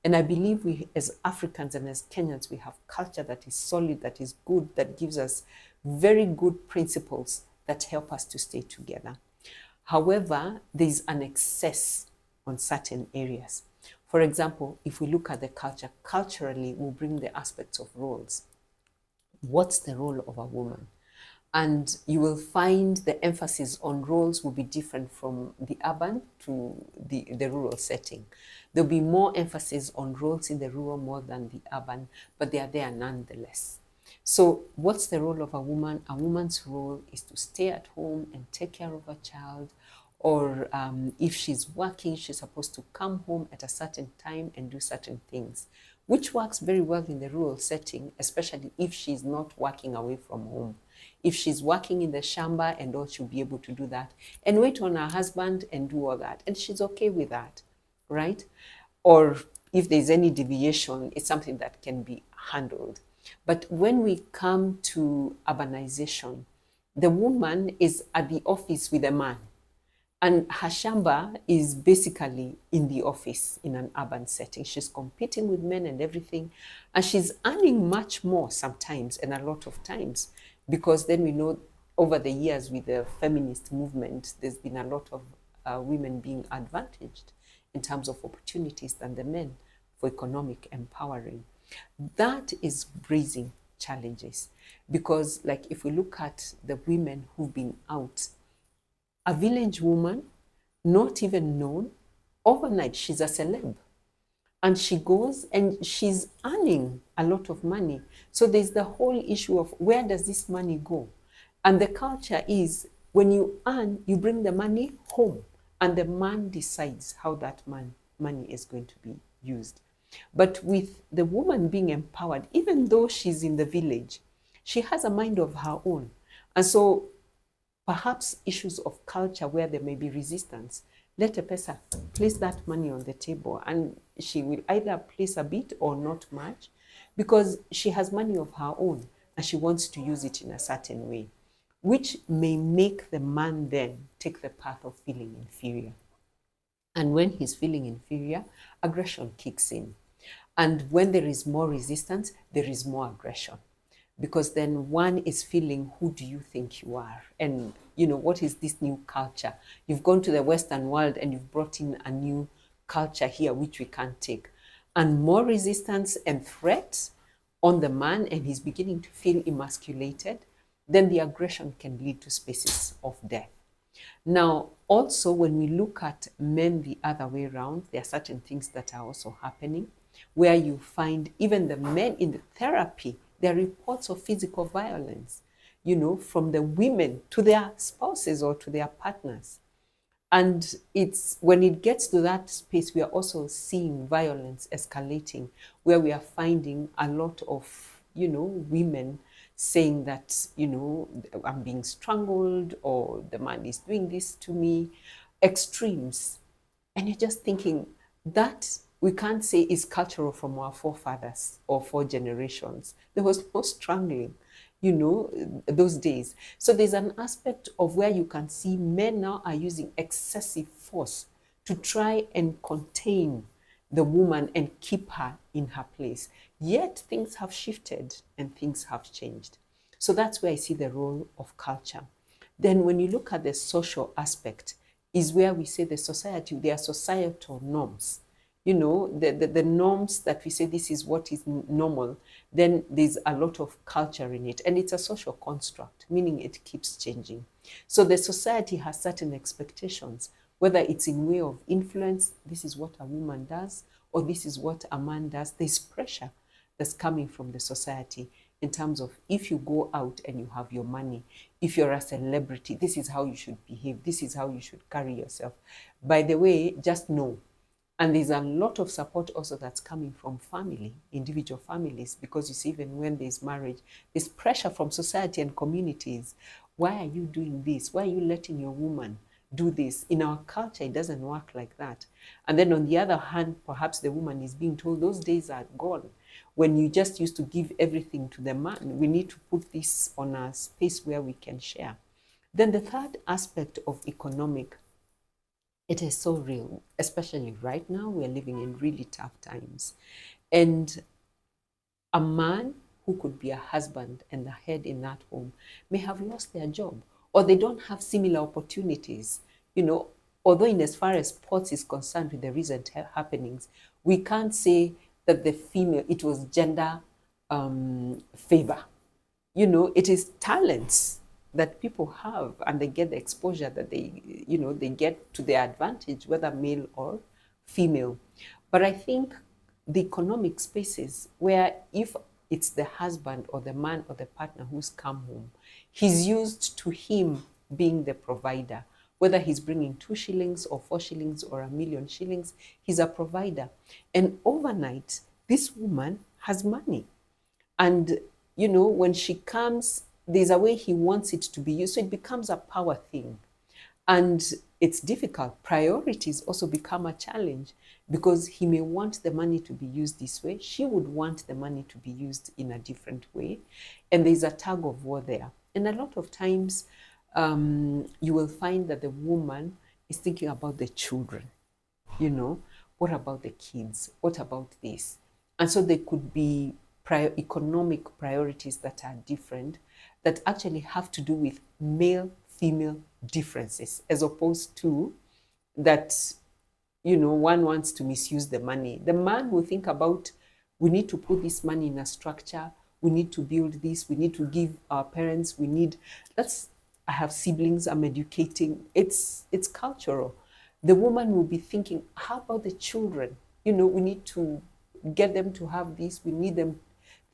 And I believe we, as Africans and as Kenyans, we have culture that is solid, that is good, that gives us very good principles that help us to stay together. However, there's an excess on certain areas. For example, if we look at the culture, culturally, we'll bring the aspects of roles. What's the role of a woman? And you will find the emphasis on roles will be different from the urban to the rural setting. There'll be more emphasis on roles in the rural more than the urban, but they are there nonetheless. So what's the role of a woman? A woman's role is to stay at home and take care of a child, or if she's working, she's supposed to come home at a certain time and do certain things, which works very well in the rural setting, especially if she's not working away from home. If she's working in the shamba and all, she'll be able to do that and wait on her husband and do all that. And she's okay with that, right? Or if there's any deviation, it's something that can be handled. But when we come to urbanization, the woman is at the office with a man, and her shamba is basically in the office in an urban setting. She's competing with men and everything, and she's earning much more sometimes and a lot of times, because then we know over the years with the feminist movement, there's been a lot of women being advantaged in terms of opportunities than the men for economic empowering. That is raising challenges, because like if we look at the women who've been out, a village woman, not even known, overnight she's a celeb. And she goes and she's earning a lot of money. So there's the whole issue of where does this money go? And the culture is when you earn, you bring the money home, and the man decides how that money is going to be used. But with the woman being empowered, even though she's in the village, she has a mind of her own. And so perhaps issues of culture where there may be resistance, let a person place that money on the table, and she will either place a bit or not much, because she has money of her own and she wants to use it in a certain way, which may make the man then take the path of feeling inferior. And when he's feeling inferior, aggression kicks in. And when there is more resistance, there is more aggression. Because then one is feeling, who do you think you are? And, what is this new culture? You've gone to the Western world and you've brought in a new culture here, which we can't take. And more resistance and threats on the man, and he's beginning to feel emasculated, then the aggression can lead to spaces of death. Now, also, when we look at men the other way around, there are certain things that are also happening, where you find even the men in the therapy, there are reports of physical violence, from the women to their spouses or to their partners. And it's when it gets to that space, we are also seeing violence escalating, where we are finding a lot of, women saying that, I'm being strangled, or the man is doing this to me, extremes. And you're just thinking that we can't say is cultural from our forefathers or 4 generations. There was no strangling, those days. So there's an aspect of where you can see men now are using excessive force to try and contain the woman and keep her in her place. Yet things have shifted and things have changed. So that's where I see the role of culture. Then when you look at the social aspect, is where we say the society, there are societal norms. The norms that we say this is what is normal, then there's a lot of culture in it. And it's a social construct, meaning it keeps changing. So the society has certain expectations, whether it's in way of influence, this is what a woman does, or this is what a man does. There's pressure that's coming from the society in terms of if you go out and you have your money, if you're a celebrity, this is how you should behave, this is how you should carry yourself. By the way, just know. And there's a lot of support also that's coming from family, individual families, because you see, even when there's marriage, there's pressure from society and communities. Why are you doing this? Why are you letting your woman do this? In our culture, it doesn't work like that. And then on the other hand, perhaps the woman is being told those days are gone, when you just used to give everything to the man. We need to put this on a space where we can share. Then the third aspect of economic It is so real, especially right now. We're living in really tough times. And a man who could be a husband and the head in that home may have lost their job, or they don't have similar opportunities. You know, although in as far as sports is concerned with the recent happenings, we can't say that the female, it was gender favor. You know, it is talents that people have, and they get the exposure that they, you know, they get to their advantage, whether male or female. But I think the economic spaces where if it's the husband or the man or the partner who's come home, he's used to him being the provider. Whether he's bringing 2 shillings or 4 shillings or 1,000,000 shillings, he's a provider. And overnight, this woman has money. And, you know, when she comes, there's a way he wants it to be used. So it becomes a power thing. And it's difficult. Priorities also become a challenge because he may want the money to be used this way. She would want the money to be used in a different way. And there's a tug of war there. And a lot of times you will find that the woman is thinking about the children. You know, what about the kids? What about this? And so there could be economic priorities that are different, that actually have to do with male female differences, as opposed to that, you know, one wants to misuse the money. The man will think about, we need to put this money in a structure, we need to build this, we need to give our parents, we need, I have siblings, I'm educating. It's cultural. The woman will be thinking, how about the children? You know, we need to get them to have this, we need them,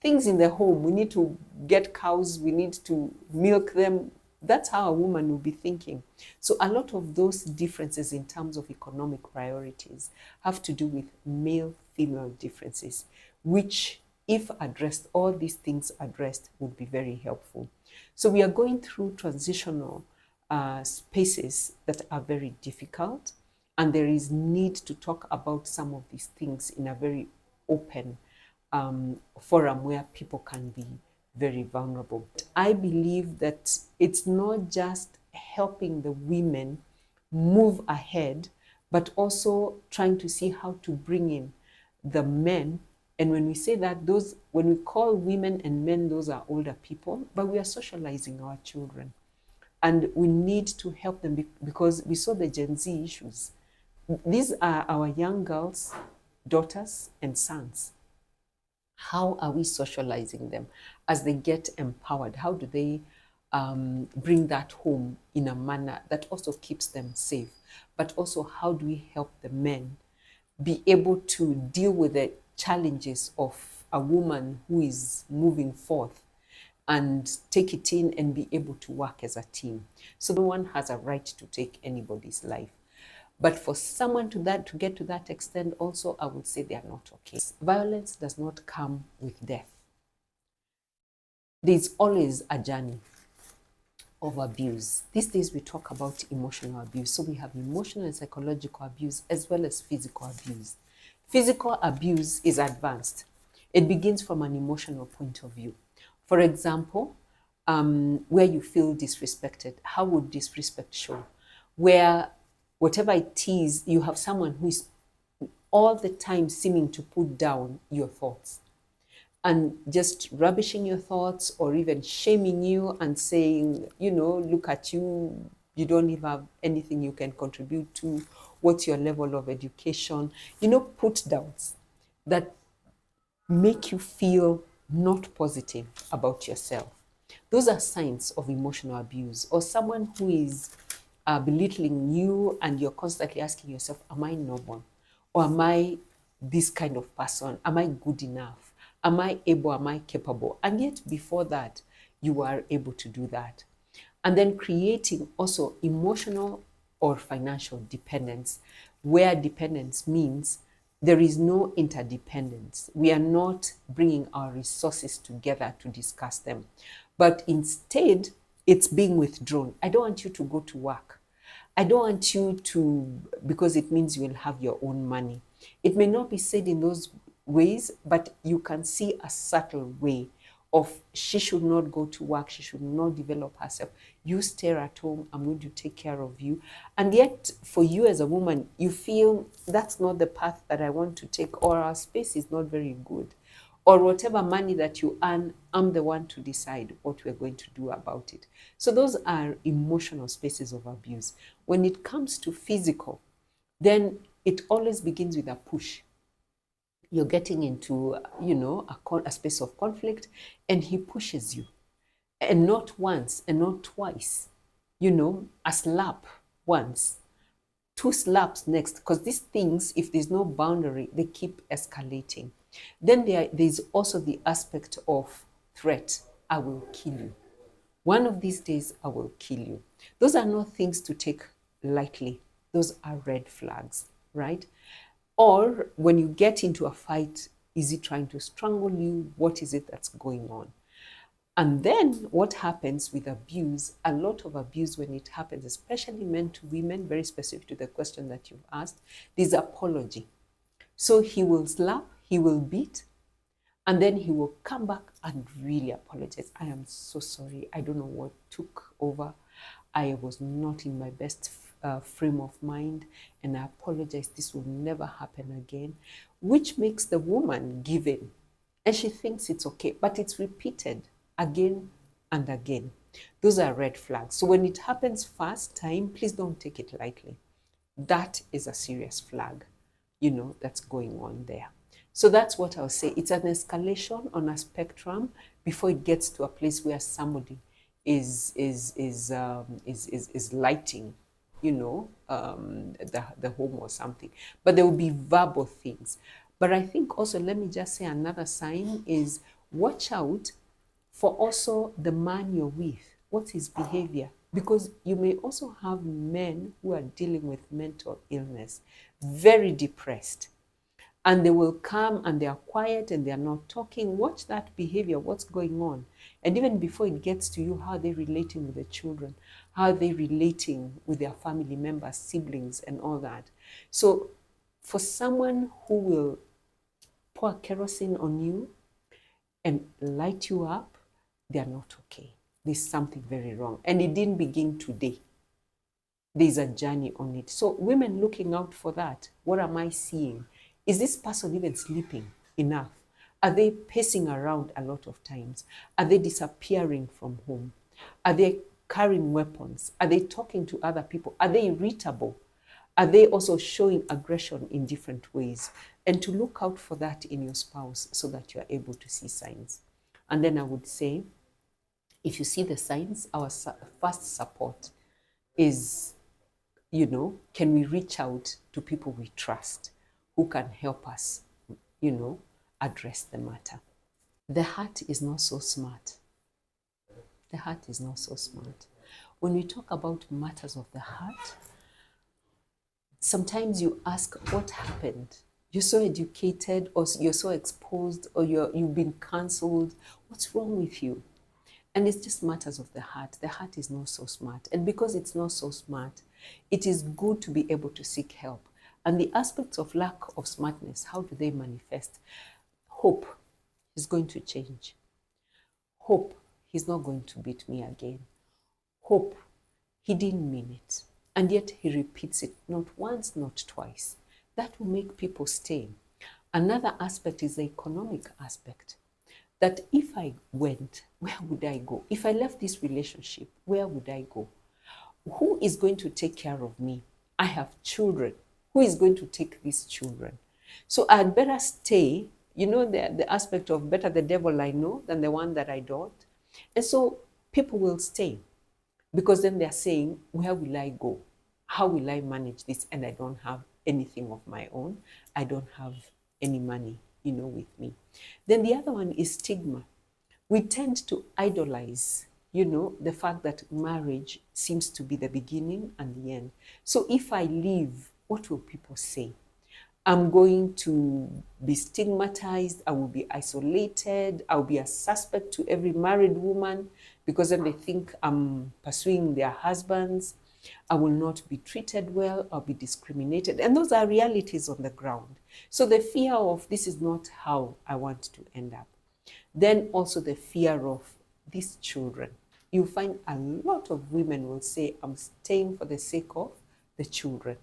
things in the home, we need to get cows, we need to milk them. That's how a woman will be thinking. So a lot of those differences in terms of economic priorities have to do with male-female differences, which, if addressed, all these things addressed, would be very helpful. So we are going through transitional spaces that are very difficult, and there is need to talk about some of these things in a very open forum where people can be very vulnerable. I believe that it's not just helping the women move ahead, but also trying to see how to bring in the men. And when we say that, when we call women and men, those are older people, but we are socializing our children. And we need to help them because we saw the Gen Z issues. These are our young girls, daughters, and sons. How are we socializing them as they get empowered? How do they bring that home in a manner that also keeps them safe? But also, how do we help the men be able to deal with the challenges of a woman who is moving forth and take it in and be able to work as a team? So no one has a right to take anybody's life. But for someone to get to that extent also, I would say they are not okay. Violence does not come with death. There's always a journey of abuse. These days we talk about emotional abuse. So we have emotional and psychological abuse as well as physical abuse. Physical abuse is advanced. It begins from an emotional point of view. For example, where you feel disrespected, how would disrespect show? Where whatever it is, you have someone who is all the time seeming to put down your thoughts and just rubbishing your thoughts, or even shaming you and saying, you know, look at you, you don't even have anything you can contribute to. What's your level of education? You know, put downs that make you feel not positive about yourself. Those are signs of emotional abuse. Or someone who is belittling you and you're constantly asking yourself, am I normal? Or am I this kind of person? Am I good enough? Am I able? Am I capable? And yet before that, you are able to do that. And then creating also emotional or financial dependence, where dependence means there is no interdependence. We are not bringing our resources together to discuss them, but instead it's being withdrawn. I don't want you to go to work. I don't want you to, because it means you will have your own money. It may not be said in those ways, but you can see a subtle way of she should not go to work, she should not develop herself. You stay at home, I'm going to take care of you. And yet, for you as a woman, you feel that's not the path that I want to take, or our space is not very good. Or whatever money that you earn, I'm the one to decide what we're going to do about it. So those are emotional spaces of abuse. When it comes to physical, then it always begins with a push. You're getting into, a space of conflict, and he pushes you. And not once and not twice, a slap once, two slaps next, because these things, if there's no boundary, they keep escalating. Then there's also the aspect of threat. I will kill you. One of these days, I will kill you. Those are not things to take lightly. Those are red flags, right? Or when you get into a fight, is he trying to strangle you? What is it that's going on? And then what happens with abuse, a lot of abuse when it happens, especially men to women, very specific to the question that you've asked, there's apology. So he will slap, he will beat, and then he will come back and really apologize. I am so sorry. I don't know what took over. I was not in my best frame of mind, and I apologize. This will never happen again, which makes the woman give in. And she thinks it's okay, but it's repeated again and again. Those are red flags. So when it happens first time, please don't take it lightly. That is a serious flag, that's going on there. So that's what I'll say. It's an escalation on a spectrum before it gets to a place where somebody is lighting, the home or something. But there will be verbal things. But I think also, let me just say another sign is watch out for also the man you're with. What's his behavior? Because you may also have men who are dealing with mental illness, very depressed. And they will come and they are quiet and they are not talking. Watch that behavior, what's going on. And even before it gets to you, how are they relating with the children? How are they relating with their family members, siblings, and all that? So for someone who will pour kerosene on you and light you up, they are not okay. There's something very wrong. And it didn't begin today. There's a journey on it. So women looking out for that. What am I seeing? Is this person even sleeping enough? Are they pacing around a lot of times? Are they disappearing from home? Are they carrying weapons? Are they talking to other people? Are they irritable? Are they also showing aggression in different ways? And to look out for that in your spouse so that you are able to see signs. And then I would say, if you see the signs, our first support is, can we reach out to people we trust who can help us, address the matter. The heart is not so smart. The heart is not so smart. When we talk about matters of the heart, sometimes you ask, what happened? You're so educated, or you're so exposed, or you've been cancelled. What's wrong with you? And it's just matters of the heart. The heart is not so smart. And because it's not so smart, it is good to be able to seek help. And the aspects of lack of smartness, how do they manifest? Hope, he's going to change. Hope, he's not going to beat me again. Hope, he didn't mean it. And yet he repeats it, not once, not twice. That will make people stay. Another aspect is the economic aspect. That if I went, where would I go? If I left this relationship, where would I go? Who is going to take care of me? I have children. Who is going to take these children? So I'd better stay, the aspect of better the devil I know than the one that I don't. And so people will stay because then they're saying, where will I go? How will I manage this? And I don't have anything of my own. I don't have any money, with me. Then the other one is stigma. We tend to idolize, the fact that marriage seems to be the beginning and the end. So if I leave, what will people say? I'm going to be stigmatized. I will be isolated. I'll be a suspect to every married woman because then they think I'm pursuing their husbands. I will not be treated well. I'll be discriminated. And those are realities on the ground. So the fear of this is not how I want to end up. Then also the fear of these children. You find a lot of women will say, I'm staying for the sake of the children.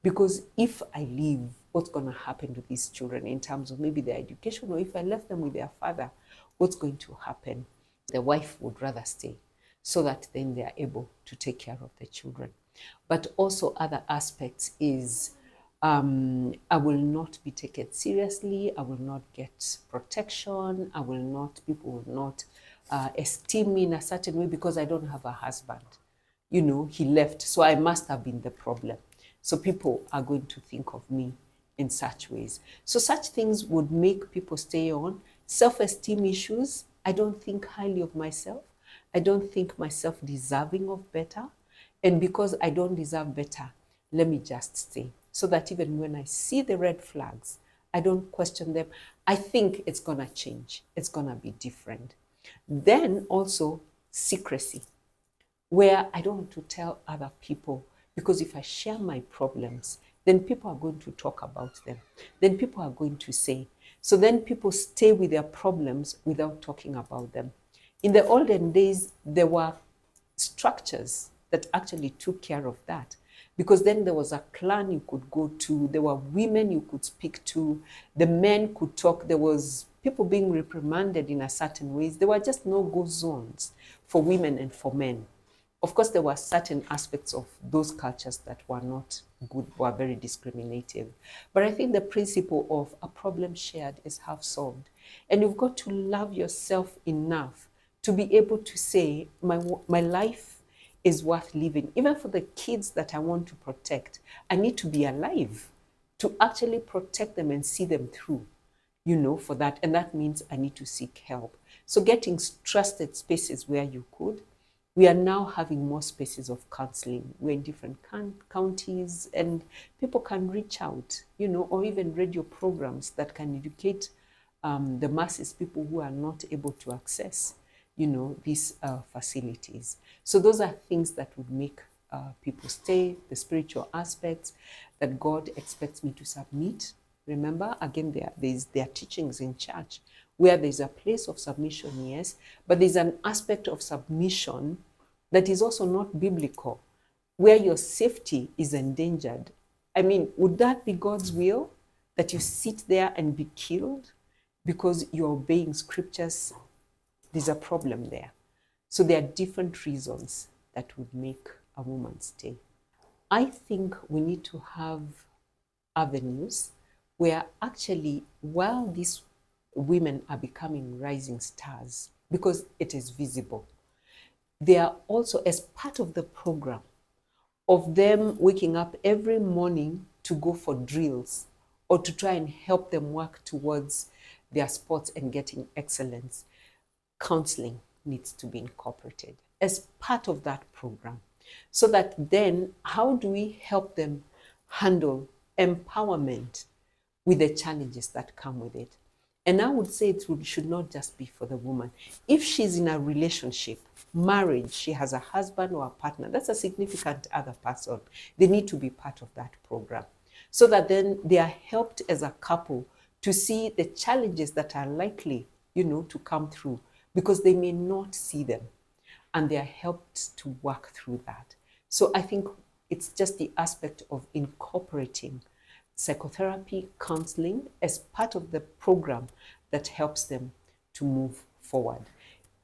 Because if I leave, what's going to happen to these children in terms of maybe their education, or if I left them with their father, what's going to happen? The wife would rather stay so that then they are able to take care of the children. But also other aspects is I will not be taken seriously. I will not get protection. People will not esteem me in a certain way because I don't have a husband. You know, he left, so I must have been the problem. So people are going to think of me in such ways. So such things would make people stay on. Self-esteem issues. I don't think highly of myself. I don't think myself deserving of better. And because I don't deserve better, let me just stay. So that even when I see the red flags, I don't question them. I think it's going to change. It's going to be different. Then also secrecy, where I don't want to tell other people, because if I share my problems, then people are going to talk about them. Then people are going to say. So then people stay with their problems without talking about them. In the olden days, there were structures that actually took care of that. Because then there was a clan you could go to, there were women you could speak to, the men could talk, there was people being reprimanded in a certain ways. There were just no-go zones for women and for men. Of course, there were certain aspects of those cultures that were not good, were very discriminative. But I think the principle of a problem shared is half solved. And you've got to love yourself enough to be able to say, my life is worth living. Even for the kids that I want to protect, I need to be alive to actually protect them and see them through, you know, for that. And that means I need to seek help. So getting trusted spaces where you could. We are now having more spaces of counseling. We're in different counties and people can reach out, you know, or even radio programs that can educate the masses, people who are not able to access, you know, these facilities. So those are things that would make people stay, the spiritual aspects that God expects me to submit. Remember, again, there are teachings in church where there's a place of submission, yes, but there's an aspect of submission that is also not biblical, where your safety is endangered. I mean, would that be God's will, that you sit there and be killed because you're obeying scriptures? There's a problem there. So there are different reasons that would make a woman stay. I think we need to have avenues where actually, while these women are becoming rising stars, because it is visible, they are also, as part of the program of them waking up every morning to go for drills or to try and help them work towards their sports and getting excellence, counseling needs to be incorporated as part of that program. So that then, how do we help them handle empowerment with the challenges that come with it? And I would say it should not just be for the woman. If she's in a relationship, marriage, she has a husband or a partner, that's a significant other person. They need to be part of that program. So that then they are helped as a couple to see the challenges that are likely, you know, to come through, because they may not see them. And they are helped to work through that. So I think it's just the aspect of incorporating psychotherapy, counseling as part of the program that helps them to move forward.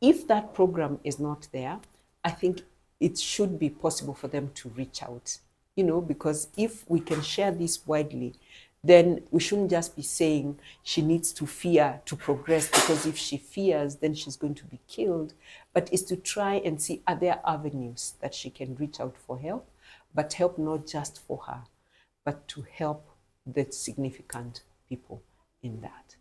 If that program is not there, I think it should be possible for them to reach out, you know, because if we can share this widely, then we shouldn't just be saying she needs to fear to progress, because if she fears, then she's going to be killed. But it's to try and see, are there avenues that she can reach out for help, but help not just for her, but to help the significant people in that.